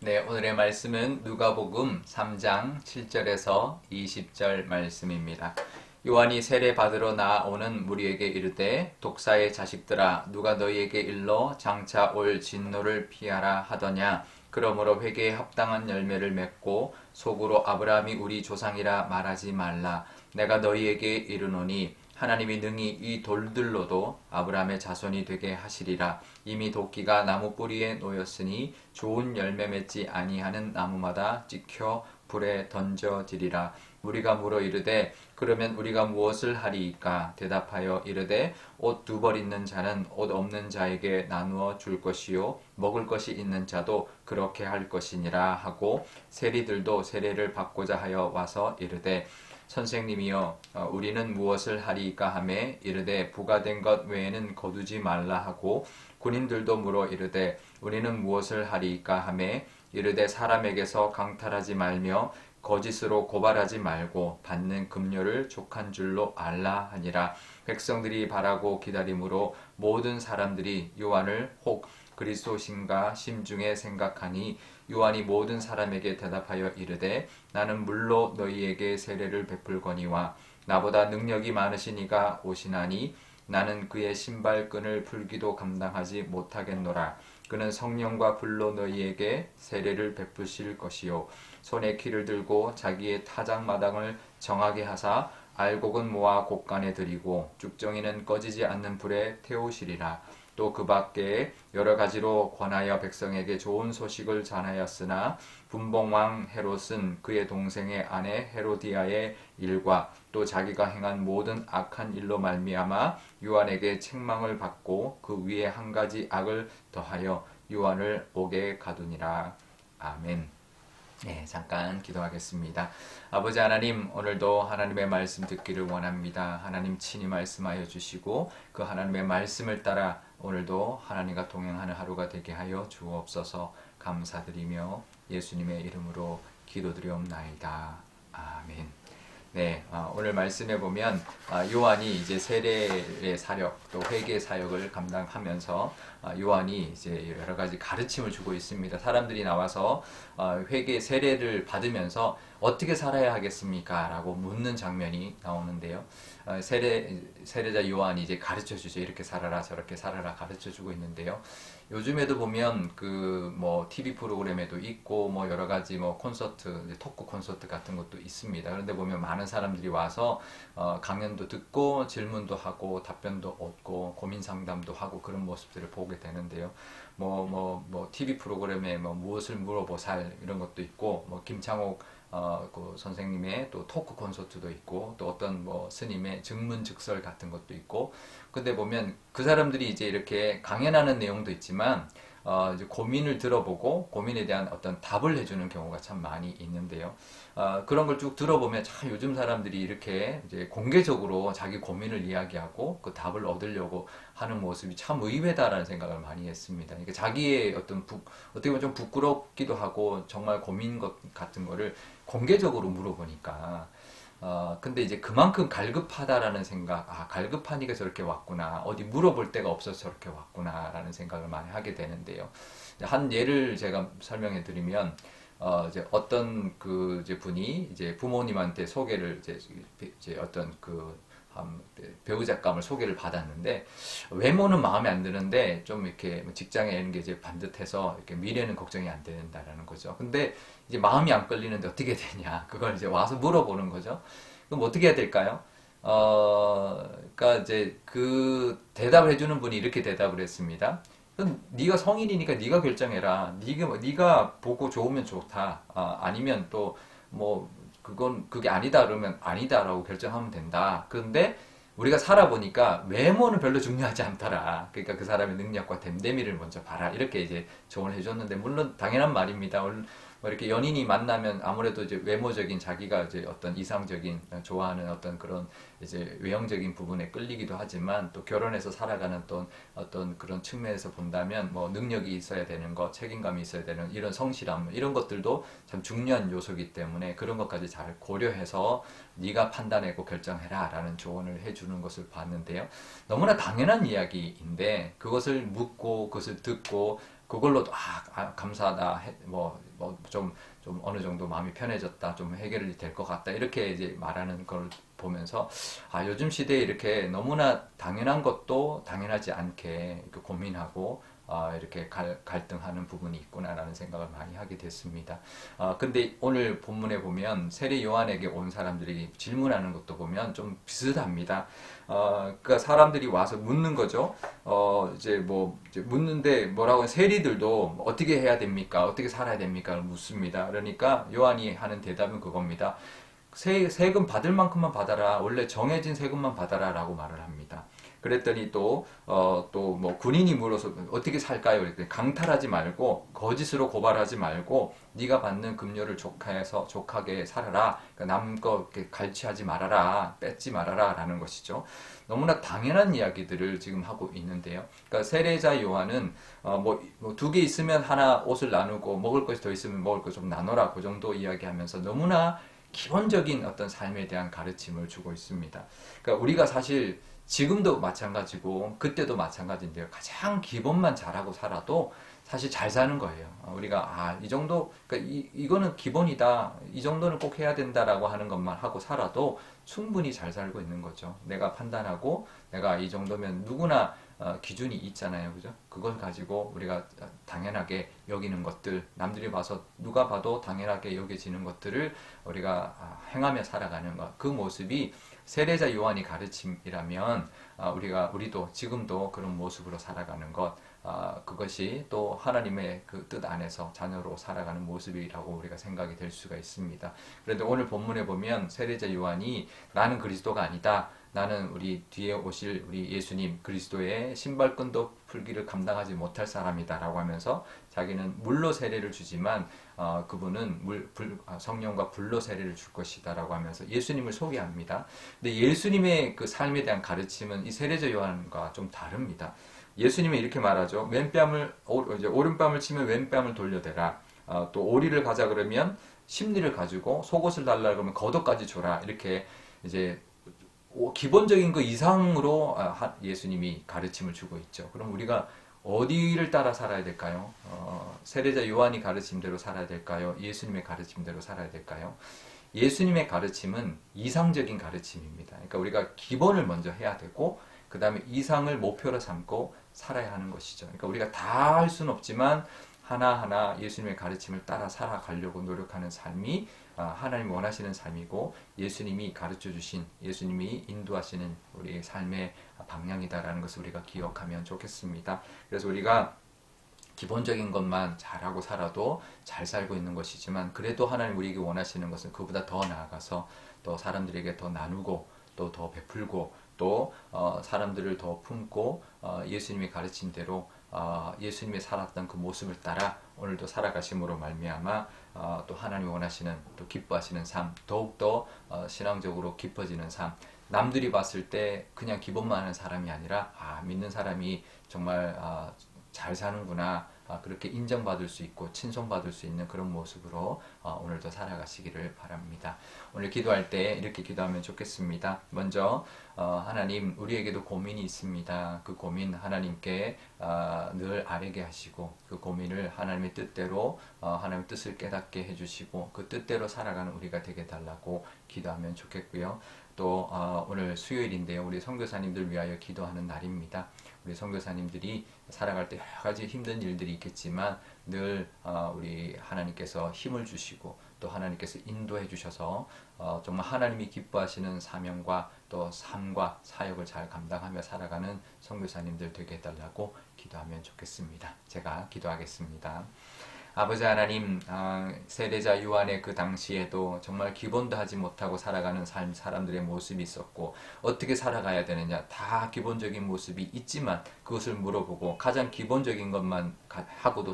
네, 오늘의 말씀은 누가복음 3장 7절에서 20절 말씀입니다. 요한이 세례 받으러 나오는 무리에게 이르되 독사의 자식들아 누가 너희에게 일러 장차 올 진노를 피하라 하더냐. 그러므로 회개에 합당한 열매를 맺고 속으로 아브라함이 우리 조상이라 말하지 말라. 내가 너희에게 이르노니 하나님이 능히 이 돌들로도 아브라함의 자손이 되게 하시리라. 이미 도끼가 나무 뿌리에 놓였으니 좋은 열매 맺지 아니하는 나무마다 찍혀 불에 던져지리라. 우리가 물어 이르되 그러면 우리가 무엇을 하리이까? 대답하여 이르되 옷 두 벌 있는 자는 옷 없는 자에게 나누어 줄 것이요 먹을 것이 있는 자도 그렇게 할 것이니라 하고 세리들도 세례를 받고자 하여 와서 이르되 선생님이여 우리는 무엇을 하리이까 하매 이르되 부과된 것 외에는 거두지 말라 하고 군인들도 물어 이르되 우리는 무엇을 하리이까 하매 이르되 사람에게서 강탈하지 말며 거짓으로 고발하지 말고 받는 급료를 족한 줄로 알라 하니라. 백성들이 바라고 기다림으로 모든 사람들이 요한을 혹 그리스도신가 심중에 생각하니 요한이 모든 사람에게 대답하여 이르되 나는 물로 너희에게 세례를 베풀거니와 나보다 능력이 많으신 이가 오시나니 나는 그의 신발끈을 풀기도 감당하지 못하겠노라. 그는 성령과 불로 너희에게 세례를 베푸실 것이요 손에 키를 들고 자기의 타작마당을 정하게 하사 알곡은 모아 곡간에 들이고 쭉정이는 꺼지지 않는 불에 태우시리라. 또 그 밖에 여러 가지로 권하여 백성에게 좋은 소식을 전하였으나 분봉왕 헤롯은 그의 동생의 아내 헤로디아의 일과 또 자기가 행한 모든 악한 일로 말미암아 요한에게 책망을 받고 그 위에 한 가지 악을 더하여 요한을 옥에 가두니라. 아멘. 네, 잠깐 기도하겠습니다. 아버지 하나님, 오늘도 하나님의 말씀 듣기를 원합니다. 하나님 친히 말씀하여 주시고 그 하나님의 말씀을 따라 오늘도 하나님과 동행하는 하루가 되게 하여 주옵소서. 감사드리며 예수님의 이름으로 기도드리옵나이다. 아멘. 네, 오늘 말씀해 보면 요한이 이제 세례의 사역 또 회개 사역을 감당하면서 요한이 이제 여러 가지 가르침을 주고 있습니다. 사람들이 나와서 회개 세례를 받으면서 어떻게 살아야 하겠습니까? 라고 묻는 장면이 나오는데요. 세례자 요한이 이제 가르쳐 주죠. 이렇게 살아라 저렇게 살아라 가르쳐 주고 있는데요. 요즘에도 보면 그 뭐 TV 프로그램에도 있고 뭐 여러 가지 뭐 콘서트, 토크 콘서트 같은 것도 있습니다. 그런데 보면 많은 사람들이 와서 강연도 듣고 질문도 하고 답변도 얻고 고민 상담도 하고 그런 모습들을 보게 되는데요. 뭐 TV 프로그램에 뭐 무엇을 물어보살 이런 것도 있고 뭐 김창옥 그 선생님의 또 토크 콘서트도 있고 또 어떤 뭐 스님의 증문즉설 같은 것도 있고 근데 보면 그 사람들이 이제 이렇게 강연하는 내용도 있지만 이제 고민을 들어보고 고민에 대한 어떤 답을 해주는 경우가 참 많이 있는데요. 그런 걸 쭉 들어보면 참 요즘 사람들이 이렇게 이제 공개적으로 자기 고민을 이야기하고 그 답을 얻으려고 하는 모습이 참 의외다라는 생각을 많이 했습니다. 그러니까 자기의 어떻게 보면 좀 부끄럽기도 하고 정말 고민 것 같은 거를 공개적으로 물어보니까 근데 이제 그만큼 갈급하다라는 생각, 갈급하니까 저렇게 왔구나. 어디 물어볼 데가 없어서 저렇게 왔구나라는 생각을 많이 하게 되는데요. 한 예를 제가 설명해 드리면, 이제 어떤 이제 분이 이제 부모님한테 소개를 이제 어떤 배우작감을 소개를 받았는데 외모는 마음에 안 드는데 좀 이렇게 뭐 직장에 있는 게 이제 반듯해서 이렇게 미래는 걱정이 안 된다라는 거죠. 근데 이제 마음이 안 끌리는데 어떻게 되냐? 그걸 이제 와서 물어보는 거죠. 그럼 어떻게 해야 될까요? 그러니까 이제 그 대답을 해주는 분이 이렇게 대답을 했습니다. 그럼 네가 성인이니까 네가 결정해라. 네가 보고 좋으면 좋다. 아니면 또 뭐 그게 아니다 그러면 아니다라고 결정하면 된다. 그런데 우리가 살아보니까 외모는 별로 중요하지 않더라. 그러니까 그 사람의 능력과 됨됨이를 먼저 봐라. 이렇게 이제 조언을 해줬는데 물론 당연한 말입니다. 뭐 이렇게 연인이 만나면 아무래도 이제 외모적인 자기가 이제 어떤 이상적인 좋아하는 어떤 그런 이제 외형적인 부분에 끌리기도 하지만 또 결혼해서 살아가는 또 어떤 그런 측면에서 본다면 뭐 능력이 있어야 되는 것, 책임감이 있어야 되는 이런 성실함 이런 것들도 참 중요한 요소이기 때문에 그런 것까지 잘 고려해서 네가 판단하고 결정해라 라는 조언을 해주는 것을 봤는데요. 너무나 당연한 이야기인데 그것을 묻고 그것을 듣고 그걸로도 감사하다, 좀 어느 정도 마음이 편해졌다, 좀 해결이 될 것 같다, 이렇게 이제 말하는 걸 보면서 요즘 시대에 이렇게 너무나 당연한 것도 당연하지 않게 이렇게 고민하고 이렇게 갈등하는 부분이 있구나라는 생각을 많이 하게 됐습니다. 근데 오늘 본문에 보면 세례 요한에게 온 사람들이 질문하는 것도 보면 좀 비슷합니다. 그러니까 사람들이 와서 묻는 거죠. 이제 묻는데 뭐라고 세리들도 어떻게 해야 됩니까? 어떻게 살아야 됩니까? 묻습니다. 그러니까 요한이 하는 대답은 그겁니다. 세금 받을 만큼만 받아라. 원래 정해진 세금만 받아라. 라고 말을 합니다. 그랬더니 또 뭐 군인이 물어서 어떻게 살까요? 그랬더니 강탈하지 말고 거짓으로 고발하지 말고 네가 받는 급료를 족하게 살아라. 그러니까 남거 갈취하지 말아라. 뺏지 말아라. 라는 것이죠. 너무나 당연한 이야기들을 지금 하고 있는데요. 그러니까 세례자 요한은 두 개 있으면 하나 옷을 나누고 먹을 것이 더 있으면 먹을 것 좀 나눠라. 그 정도 이야기하면서 너무나 기본적인 어떤 삶에 대한 가르침을 주고 있습니다. 그러니까 우리가 사실 지금도 마찬가지고 그때도 마찬가지인데요. 가장 기본만 잘하고 살아도 사실 잘 사는 거예요. 우리가 이 정도, 그러니까 이거는 기본이다, 이 정도는 꼭 해야 된다라고 하는 것만 하고 살아도 충분히 잘 살고 있는 거죠. 내가 판단하고 내가 이 정도면 누구나 기준이 있잖아요. 그죠? 그걸 가지고 우리가 당연하게 여기는 것들, 남들이 봐서 누가 봐도 당연하게 여겨지는 것들을 우리가 행하며 살아가는 것, 그 모습이 세례자 요한이 가르침이라면 우리도 지금도 그런 모습으로 살아가는 것, 그것이 또 하나님의 그 뜻 안에서 자녀로 살아가는 모습이라고 우리가 생각이 될 수가 있습니다. 그런데 오늘 본문에 보면 세례자 요한이 나는 그리스도가 아니다. 나는 우리 뒤에 오실 우리 예수님 그리스도의 신발끈도 풀기를 감당하지 못할 사람이다 라고 하면서 자기는 물로 세례를 주지만 그분은 성령과 불로 세례를 줄 것이다 라고 하면서 예수님을 소개합니다. 근데 예수님의 그 삶에 대한 가르침은 이 세례자 요한과 좀 다릅니다. 예수님은 이렇게 말하죠. 오른뺨을 치면 왼뺨을 돌려대라. 또 오리를 가자 그러면 심리를 가지고 속옷을 달라 그러면 겉옷까지 줘라. 이렇게 이제 기본적인 그 이상으로 예수님이 가르침을 주고 있죠. 그럼 우리가 어디를 따라 살아야 될까요? 세례자 요한이 가르침대로 살아야 될까요? 예수님의 가르침대로 살아야 될까요? 예수님의 가르침은 이상적인 가르침입니다. 그러니까 우리가 기본을 먼저 해야 되고 그 다음에 이상을 목표로 삼고 살아야 하는 것이죠. 그러니까 우리가 다 할 수는 없지만 하나하나 예수님의 가르침을 따라 살아가려고 노력하는 삶이 하나님이 원하시는 삶이고 예수님이 가르쳐 주신, 예수님이 인도하시는 우리의 삶의 방향이다라는 것을 우리가 기억하면 좋겠습니다. 그래서 우리가 기본적인 것만 잘하고 살아도 잘 살고 있는 것이지만 그래도 하나님 우리에게 원하시는 것은 그보다 더 나아가서 또 사람들에게 더 나누고 또 더 베풀고 또 사람들을 더 품고 예수님의 가르침대로 예수님이 살았던 그 모습을 따라 오늘도 살아가심으로 말미암아 또 하나님이 원하시는 또 기뻐하시는 삶, 더욱더 신앙적으로 깊어지는 삶, 남들이 봤을 때 그냥 기본만 하는 사람이 아니라 믿는 사람이 정말 잘 사는구나, 그렇게 인정받을 수 있고 칭송받을 수 있는 그런 모습으로 오늘도 살아가시기를 바랍니다. 오늘 기도할 때 이렇게 기도하면 좋겠습니다. 먼저 하나님, 우리에게도 고민이 있습니다. 그 고민 하나님께 늘 아뢰게 하시고 그 고민을 하나님의 뜻대로 하나님의 뜻을 깨닫게 해주시고 그 뜻대로 살아가는 우리가 되게 달라고 기도하면 좋겠고요. 또 오늘 수요일인데요. 우리 선교사님들 위하여 기도하는 날입니다. 우리 선교사님들이 살아갈 때 여러 가지 힘든 일들이 있겠지만 늘 우리 하나님께서 힘을 주시고 또 하나님께서 인도해 주셔서 정말 하나님이 기뻐하시는 사명과 또 삶과 사역을 잘 감당하며 살아가는 선교사님들 되게 해달라고 기도하면 좋겠습니다. 제가 기도하겠습니다. 아버지 하나님, 세례자 요한의 그 당시에도 정말 기본도 하지 못하고 살아가는 사람들의 모습이 있었고 어떻게 살아가야 되느냐 다 기본적인 모습이 있지만 그것을 물어보고 가장 기본적인 것만 하고도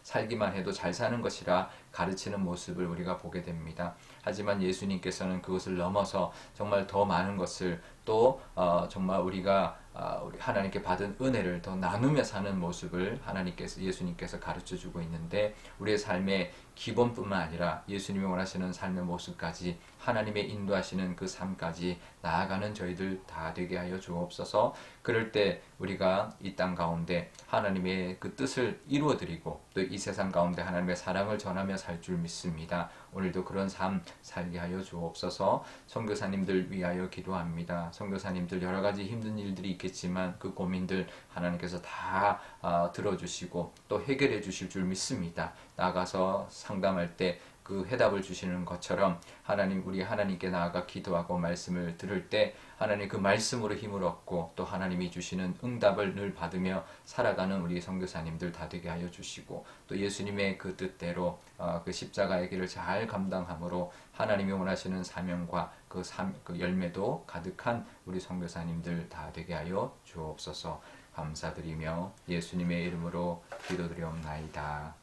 살기만 해도 잘 사는 것이라 가르치는 모습을 우리가 보게 됩니다. 하지만 예수님께서는 그것을 넘어서 정말 더 많은 것을 또 정말 우리가 우리 하나님께 받은 은혜를 더 나누며 사는 모습을 예수님께서 가르쳐주고 있는데 우리의 삶의 기본뿐만 아니라 예수님이 원하시는 삶의 모습까지 하나님의 인도하시는 그 삶까지 나아가는 저희들 다 되게 하여 주옵소서. 그럴 때 우리가 이 땅 가운데 하나님의 그 뜻을 이루어드리고 또 이 세상 가운데 하나님의 사랑을 전하며 살 줄 믿습니다. 오늘도 그런 삶 살게 하여 주옵소서. 선교사님들 위하여 기도합니다. 선교사님들 여러 가지 힘든 일들이 있겠지만 그 고민들 하나님께서 다 들어주시고 또 해결해 주실 줄 믿습니다. 나가서 상담할 때 그 해답을 주시는 것처럼 우리 하나님께 나아가 기도하고 말씀을 들을 때 하나님 그 말씀으로 힘을 얻고 또 하나님이 주시는 응답을 늘 받으며 살아가는 우리 선교사님들 다 되게 하여 주시고 또 예수님의 그 뜻대로 그 십자가의 길을 잘 감당함으로 하나님이 원하시는 사명과 그 열매도 가득한 우리 선교사님들 다 되게 하여 주옵소서. 감사드리며 예수님의 이름으로 기도드리옵나이다.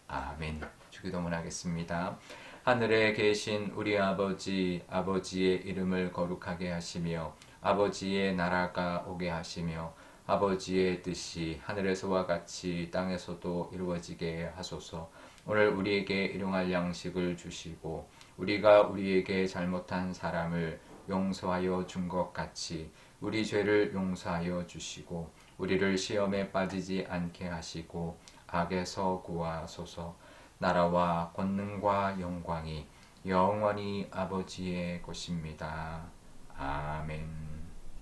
아멘. 주기도문 하겠습니다. 하늘에 계신 우리 아버지, 아버지의 이름을 거룩하게 하시며 아버지의 나라가 오게 하시며 아버지의 뜻이 하늘에서와 같이 땅에서도 이루어지게 하소서. 오늘 우리에게 일용할 양식을 주시고 우리가 우리에게 잘못한 사람을 용서하여 준 것 같이 우리 죄를 용서하여 주시고 우리를 시험에 빠지지 않게 하시고 악에서 구하소서. 나라와 권능과 영광이 영원히 아버지의 것입니다. 아멘.